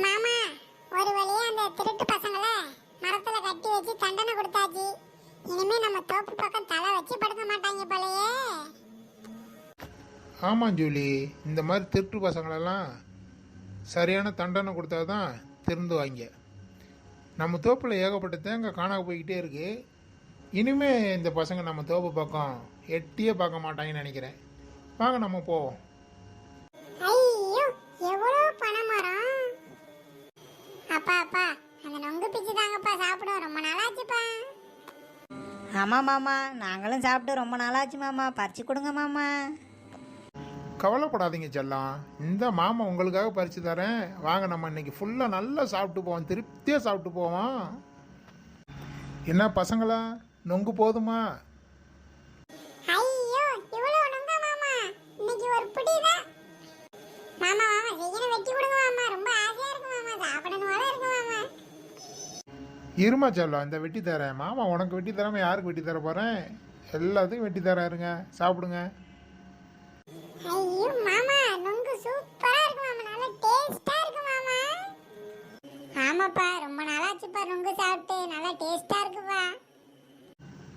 மாமா, ஒரு வழியா அந்த திருட்டு பசங்கள மரத்துல கட்டி வச்சு தண்டனை கொடுத்தாச்சு. இனிமே நம்ம தோப்பு பக்கம் தலை வச்சு படுக்க மாட்டாங்க போலயே. ஆமாம் ஜூலி, இந்த மாதிரி திருட்டு பசங்களெல்லாம் சரியான தண்டனை கொடுத்தா தான் திருந்துவாங்க. நம்ம தோப்பில் ஏகப்பட்ட தேங்காய் காணாம போய்கிட்டே இருக்கு. இனிமே இந்த பசங்க நம்ம தோப்பு பக்கம் எட்டியே பார்க்க மாட்டாங்கன்னு நினைக்கிறேன். வாங்க நம்ம போவோம். ஐயோ, எவ்வளவு பனைமரம்! அப்பா அப்பா, அந்த நொங்கு பிச்சு தாங்கப்பா, சாப்பிடுவோம். ரொம்ப நாளாச்சுப்பா. ஆமாம் மாமா, நாங்களும் சாப்பிட்டு ரொம்ப நாளாச்சு மாமா. பறிச்சு கொடுங்க மாமா. கவலைப்படாதீங்க செல்லம், இந்த மாமா உங்களுக்காக பறித்து தரேன். வாங்க நம்ம இன்னைக்கு ஃபுல்லாக நல்லா சாப்பிட்டு போவோம், திருப்தியாக சாப்பிட்டு போவோம். என்ன பசங்களா, நொங்கு போதுமா? ஐயோ, இவ்வளவு நொங்கா மாமா? இன்னைக்கு ஒரு பிடிதான். மாமா மாமா, சீக்கிரம் வெட்டி கொடுங்க மாமா. ரொம்ப ஆசையா இருக்கு மாமா, சாப்பிடணும் போல இருக்கு மாமா. இருமா செல்லம், இந்த வெட்டி தரேன். மாமா உனக்கு வெட்டி தராம யாருக்கு வெட்டி தர போகிறேன்? எல்லாத்துக்கும் வெட்டி தரேன், இருங்க சாப்பிடுங்க. ஐயோ மாமா, நொங்கு சூப்பரா இருக்கு மாமா, நல்ல டேஸ்டா இருக்கு மாமா. ஆமாப்பா, ரொம்ப நாளாச்சுப்பா நொங்கு சாப்பிட்டு. நல்லா டேஸ்டா இருக்குப்பா.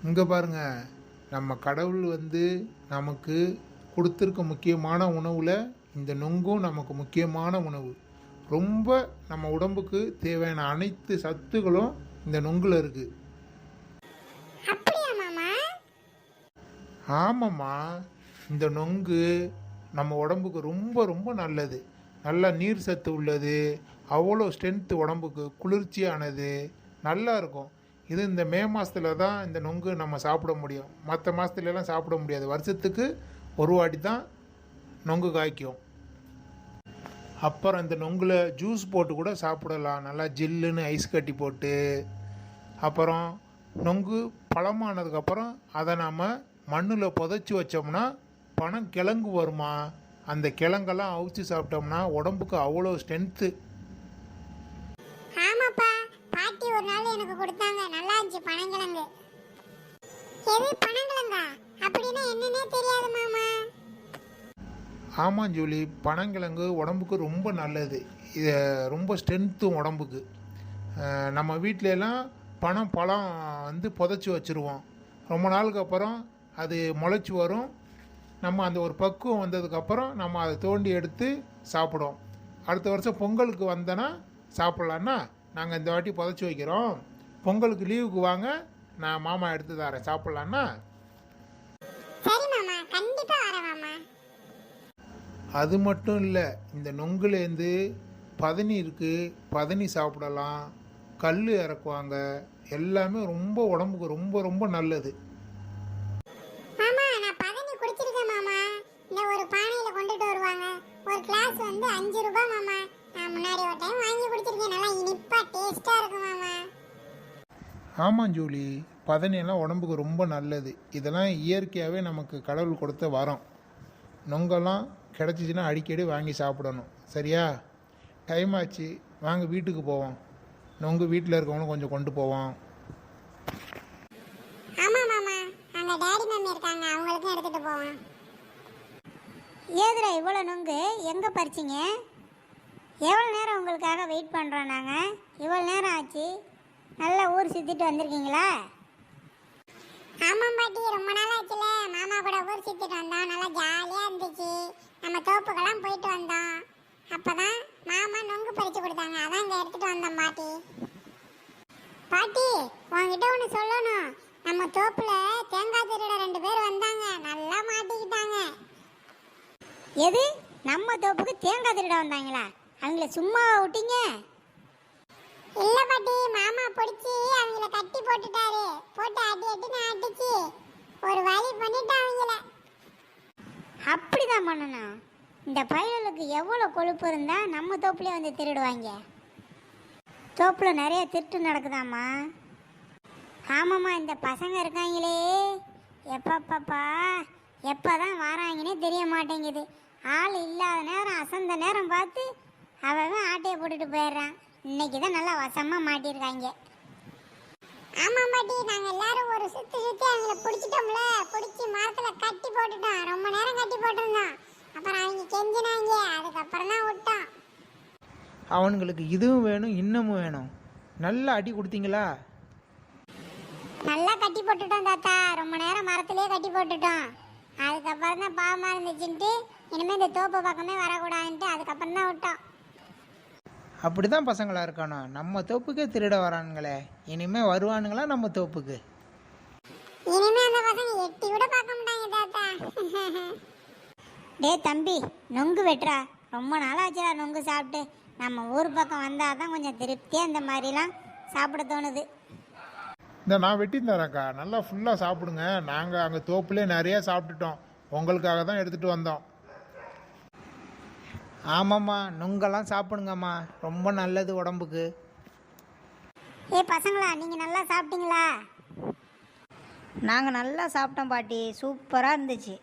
இங்கே பாருங்க, நம்ம கடவுள் நமக்கு கொடுத்துருக்க முக்கியமான உணவில் இந்த நொங்கும் நமக்கு முக்கியமான உணவு. ரொம்ப நம்ம உடம்புக்கு தேவையான அனைத்து சத்துக்களும் இந்த நொங்குல இருக்குது. அப்படியா மாமா? ஆமாம்மா, இந்த நொங்கு நம்ம உடம்புக்கு ரொம்ப ரொம்ப நல்லது. நல்ல நீர் சத்து உள்ளது, அவ்வளோ ஸ்ட்ரென்த்து, உடம்புக்கு குளிர்ச்சியானது, நல்லா இருக்கும். இது இந்த மே மாதத்தில் தான் இந்த நொங்கு நம்ம சாப்பிட முடியும். மற்ற மாதத்துலலாம் சாப்பிட முடியாது. வருஷத்துக்கு ஒரு வாட்டி தான் நொங்கு காய்க்கும். அப்புறம் இந்த நொங்கில் ஜூஸ் போட்டு கூட சாப்பிடலாம், நல்லா ஜில்லுன்னு ஐஸ் கட்டி போட்டு. அப்புறம் நொங்கு பழமானதுக்கப்புறம் அதை நாம் மண்ணில் புதைச்சி வச்சோம்னா பனம் கிழங்கு வருமா. அந்த கிழங்கெல்லாம் அவிச்சு சாப்பிட்டோம்னா உடம்புக்கு அவ்வளோ ஸ்ட்ரென்த்து. ஆமாப்பா, பாட்டி ஒரு நாள் எனக்கு கொடுத்தாங்க, நல்லா இருந்துச்சு பனங்கிழங்கு. எது பனங்கிழங்கா? அப்படின்னா என்னன்னே தெரியாது மாமா. ஆமாம் ஜூலி, பனங்கிழங்கு உடம்புக்கு ரொம்ப நல்லது. இது ரொம்ப ஸ்ட்ரென்த்தும் உடம்புக்கு. நம்ம வீட்டிலலாம் பழம் புதைச்சி வச்சுருவோம். ரொம்ப நாளுக்கு அப்புறம் அது முளைச்சி வரும். நம்ம அந்த ஒரு பக்குவம் வந்ததுக்கப்புறம் நம்ம அதை தோண்டி எடுத்து சாப்பிடுவோம். அடுத்த வருஷம் பொங்கலுக்கு வந்தோன்னா சாப்பிட்லான்னா, நாங்கள் இந்த வாட்டி புதைச்சி வைக்கிறோம். பொங்கலுக்கு லீவுக்கு வாங்க, நான் மாமா எடுத்து தரேன், சாப்பிட்லான்னா. சரி மாமா, கண்டிப்பா வரேன் மாமா. அது மட்டும் இல்லை, இந்த நொங்குலேருந்து பதனி இருக்குது, பதனி சாப்பிடலாம். கல் இறக்குவாங்க. எல்லாமே ரொம்ப உடம்புக்கு ரொம்ப ரொம்ப நல்லது. மாமா, நான் பதனி குடிச்சிருக்கேன் மாமா. இந்த ஒரு பானையில கொண்டுட்டு வருவாங்க. ஒரு கிளாஸ் 5 ரூபாய் மாமா. நான் முன்னாடி ஒரு டைம் வாங்கி குடிச்சிருக்கேன். நல்லா இனிப்பா டேஸ்டா இருக்கு மாமா. ஆமாம் ஜூலி, பதனியெல்லாம் உடம்புக்கு ரொம்ப நல்லது. இதெல்லாம் இயற்கையாகவே நமக்கு கடவுள் கொடுத்த வரம். நொங்கெல்லாம் கிடச்சிச்சின்னா அடிக்கடி வாங்கி சாப்பிடணும், சரியா? டைம் ஆச்சு, வாங்க வீட்டுக்கு போவோம். நொங்கு வீட்டில் இருக்கவங்களும் கொஞ்சம் கொண்டு போவோம். ஆமா மாமா, அங்க டாடி மம்மி இருக்காங்க, அவங்களுக்கும் எடுத்துட்டு போவோம். ஏதுடா இவ்வளோ நொங்கு எங்கே பறிச்சிங்க? எவ்வளோ நேரம் உங்களுக்காக வெயிட் பண்ணுறோம் நாங்கள். இவ்வளோ நேரம் ஆச்சு, நல்லா ஊர் சுற்றிட்டு வந்திருக்கீங்களா? ஆமா பாட்டி, ரொம்ப நாள் ஆச்சுல, மாமா கூட ஊர் சுத்திட்டு வந்தோம். நல்லா ஜாலியா இருந்துச்சு. நம்ம தோப்புக்கெல்லாம் போயிட்டு வந்தோம். அப்பதான் மாமா நொங்கு பறிச்சு கொடுத்தாங்க, அதான் இங்க எடுத்துட்டு வந்தோம் பாட்டி. பாட்டி, உங்ககிட்ட ஒண்ணு சொல்லணும். நம்ம தோப்புல தேங்காய் திருட 2 பேர் வந்தாங்க, நல்லா மாட்டிக்கிட்டாங்க. எது, நம்ம தோப்புக்கு தேங்காய் திருட வந்தாங்களா? அவங்கள சும்மாவா விட்டீங்க? இல்ல பாட்டி, மாமா பிடிச்சி அவங்கள கட்டி போட்டுட்டாரு. போட்டு அடின்னு அடிச்சு ஒரு வழி பண்ணிட்டு அவங்கள. அப்படிதான் பண்ணணும். இந்த பயலுக்கு எவ்வளோ கொழுப்பு இருந்தால் நம்ம தோப்புலேயே வந்து திருடுவாங்க. தோப்பில் நிறைய திருட்டு நடக்குதாம்மா. ஆமாம்மா, இந்த பசங்க இருக்காங்களே, எப்பப்பா எப்போ தான் வராங்கன்னே தெரிய மாட்டேங்குது. ஆள் இல்லாத நேரம், அசந்த நேரம் பார்த்து அவன் ஆட்டையை போட்டுட்டு போயிடுறான். இன்னைக்கு தான் நல்லா வசமாக மாட்டியிருக்காங்க. ஆமா பாட்டி, நாங்க எல்லாரும் ஒரு சுத்தி அவங்கள பிடிச்சிட்டோம்ல. பிடிச்சி மரத்துல கட்டி போட்டுட்டோம். ரொம்ப நேரம் கட்டி போட்டிருந்தோம். அப்புறம் அவங்க கெஞ்சினாங்க, அதுக்கப்புறம் தான் விட்டோம். அவனுங்களுக்கு இதுவும் வேணும் இன்னமும் வேணும். நல்லா அடி கொடுத்தீங்களா? நல்லா கட்டி போட்டுட்டோம் தாத்தா, ரொம்ப நேரம் மரத்திலே கட்டி போட்டுட்டோம். அதுக்கப்புறம் தான் பாவமாக இருந்துச்சுன்ட்டு இனிமேல் இந்த தோப்பு பக்கமே வரக்கூடாதுன்ட்டு அதுக்கப்புறம் தான் விட்டோம். அப்படி தான் பசங்களா இருக்கணும். நம்ம தோப்புக்கே திருட வரானுங்களே, இனிமே வருவானுங்களா நம்ம தோப்புக்கு? இனிமே அந்த பசங்க எட்டி கூட பார்க்க மாட்டாங்க தாத்தா. டே தம்பி, நொங்கு வெட்டுறா. ரொம்ப நாளாச்சுடா நொங்கு சாப்பிட்டு. நம்ம ஊர் பக்கம் வந்தால் தான் கொஞ்சம் திருப்தியாக இந்த மாதிரிலாம் சாப்பிட தோணுது. இந்த நான் வெட்டி தரேன்க்கா, நல்லா ஃபுல்லாக சாப்பிடுங்க. நாங்கள் அங்கே தோப்புலேயே நிறைய சாப்பிட்டுட்டோம், உங்களுக்காக தான் எடுத்துகிட்டு வந்தோம். ஆமாம்மா, நுங்கெல்லாம் சாப்பிடுங்கம்மா, ரொம்ப நல்லது உடம்புக்கு. ஏ பசங்களா, நீங்கள் நல்லா சாப்பிட்டீங்களா? நாங்கள் நல்லா சாப்பிட்டோம் பாட்டி, சூப்பராக இருந்துச்சு.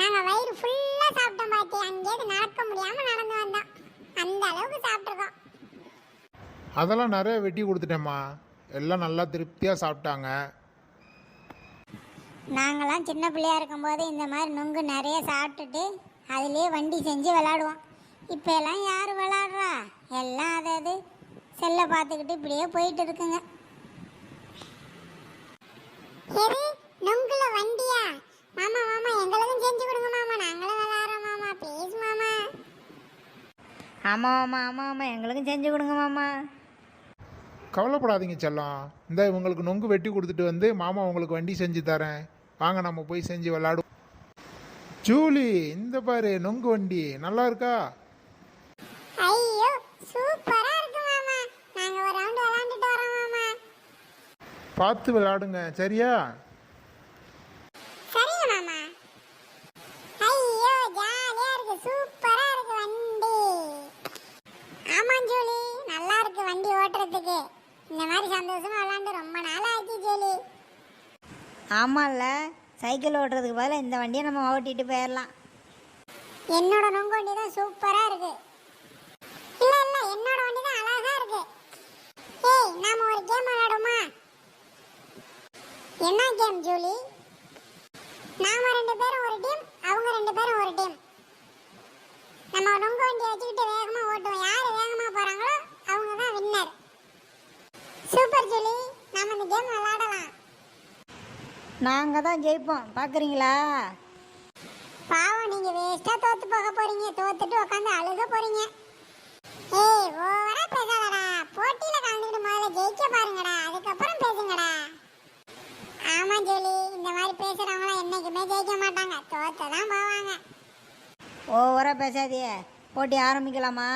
நாங்க வயிறு ஃபுல்லா சாப்பிட்டோம் பாட்டி. அங்கேயிருந்து நடக்க முடியாம நடந்து வந்தோம். அந்த அளவுக்கு சாப்பிட்டுருக்கோம். அதெல்லாம் நிறைய வெட்டி கொடுத்துட்டேம்மா, எல்லாம் நல்லா திருப்தியாக சாப்பிட்டாங்க. நாங்களாம் சின்ன பிள்ளையா இருக்கும்போது இந்த மாதிரி நுங்கு நிறைய சாப்பிட்டுட்டு அதுலேயே வண்டி செஞ்சு விளாடுவோம். இப்போ எல்லாம் யார் விளாடுறா? எல்லாம் அதாவது செல்லை பார்த்துக்கிட்டு இப்படியே போயிட்டு இருக்குங்க. எது நுங்குல வண்டியா? மாமா மாமா எங்களுக்கும் செஞ்சு கொடுங்க மாமா, நாங்களும் விளையாடுறோம் மாமா, ப்ளீஸ் மாமா. ஆமாம் ஆமாம் ஆமாம் ஆமாம், எங்களுக்கும் செஞ்சு கொடுங்க மாமா. கவலைப்படாதீங்க செல்லம், இந்த உங்களுக்கு நொங்கு வெட்டி கொடுத்துட்டு வந்து மாமா உங்களுக்கு வண்டி செஞ்சு தரேன், வாங்க நம்ம போய் செஞ்சு விளாடுவோம். ஜூலி, இந்த பாரு நொங்கு வண்டி நல்லா இருக்கா? ஐயோ சூப்பரா இருக்கு மாமா. நாங்க ஒரு ரவுண்ட் விளையாண்டுட்டு வரோம் மாமா. பார்த்து விளாடுங்க சரியா? சரிங்க மாமா. ஐயோ ஜாலியா இருக்கு, சூப்பரா இருக்கு வண்டி. ஆமா ஜூலி, நல்லா இருக்கு வண்டி ஓட்டுறதுக்கு. இந்த மாதிரி சந்தோஷமா விளையாண்டு ரொம்ப நாள் ஆச்சு ஜூலி. ஆமாம்ல, சைக்கிள் ஓட்டுறதுக்கு பதிலாக இந்த வண்டியை நம்ம ஓட்டிட்டு போயிடலாம். என்னோட நொங்கு வண்டி தான் சூப்பரா இருக்கு. இல்ல இல்ல, என்னோட வண்டி தான் அழகா இருக்கு. ஏய், நாம ஒரு கேம் விளையாடுமா? என்ன கேம் ஜூலி? நாம 2 பேரும் ஒரு டீம், அவங்க 2 பேரும் ஒரு டீம். நம்ம நொங்கு வண்டியை வச்சுக்கிட்டு வேகமா ஓட்டுவோம். யாரு வேகமா போறாங்களோ அவங்க தான் வின்னர். சூப்பர் ஜூலி, நாம இந்த கேம் விளையாடலாம். நாங்கள் தான் ஜெயிப்போம், பார்க்குறீங்களா? பாவம், நீங்க வேஸ்டா தோத்து போக போறீங்க. தோத்துட்டு உட்காந்து அழுக போறீங்க. ஏய், ஓவரா பேசாதடா. போட்டியில கலந்துக்கிட்டு முதல்ல ஜெயிக்க பாருங்கடா, அதுக்கப்புறம் பேசுங்கடா. ஆமா ஜூலி, இந்த மாதிரி பேசுறவங்களாம் என்னைக்குமே ஜெயிக்க மாட்டாங்க, தோத்து தான் போவாங்க. ஓவராக பேசாதியே, போட்டி ஆரம்பிக்கலாமா?